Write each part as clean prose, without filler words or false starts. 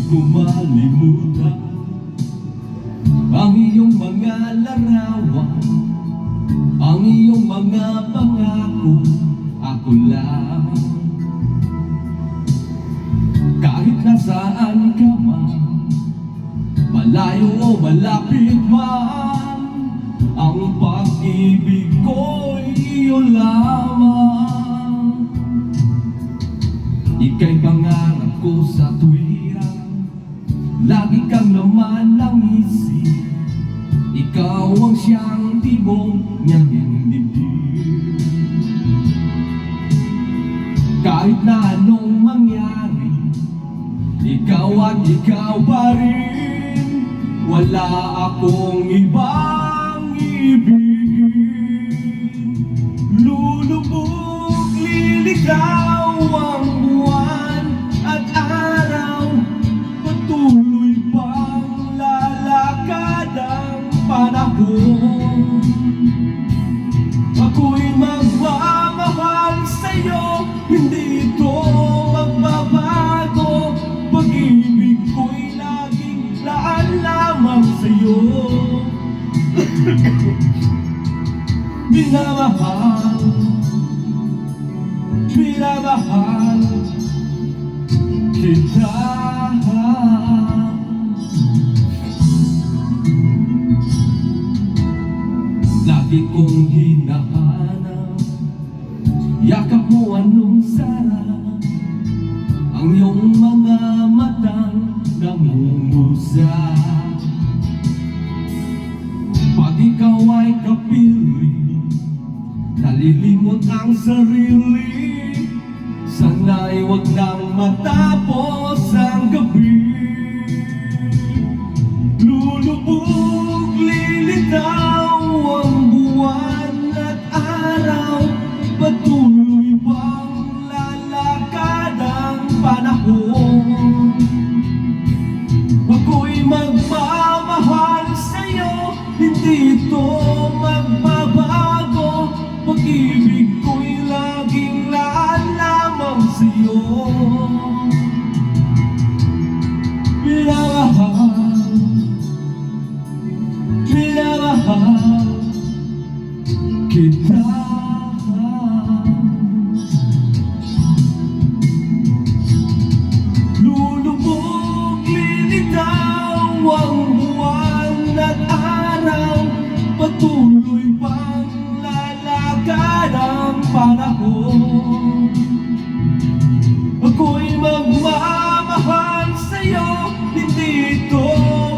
ko malimutan ang iyong mga larawan, ang iyong mga pangako. Ako lang, kahit nasaan ka man, malayo o malapit man, ang pag-ibig ko'y iyo lamang. Ika'y pangarap ko sa tuwirang lagi kang naman ang isip. Ikaw ang siyang tibok niyang dibdib. Kahit na anong mangyari, ikaw at ikaw pa rin. Wala akong ibang ibigin. Lulubog, liligaw ang buwan at araw. Patuloy pang lalakad ang panahon. Ako'y magmamahal sa'yo, hindi ito magbabago. Pag-ibig ko'y laging laan lamang sa'yo. Minamahal, minamahal kita. Lagi kong hinahanap yakap mo, anong sarap ang iyong mga matang nangungusap. Pag ikaw ay kapiling, nalilimot ang sarili. Sana'y wag nang matapos ang gabi. Lulubog, lilitaw ang buwan at araw. Patuloy bang lalakad ang panahon. Ako'y magmamahal sa'yo, hindi ito magbabago. Pag-ibig ko'y laging laan lamang sa'yo. Minamahal, minamahal kita. Lulubog, lilitaw ang buwan at araw. Patuloy pang lalakad ang panahon. Ako'y magmamahal sa'yo, hindi ito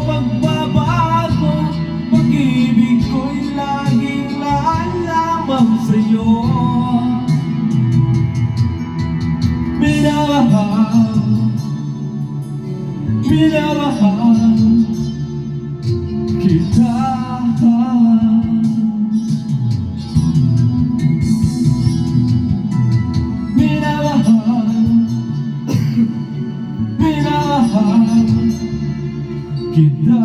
magbabago. Pag-ibig ko'y laging laan lamang sa'yo. Minamahal, minamahal kita. Minamahal, minamahal kita.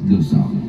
Do song.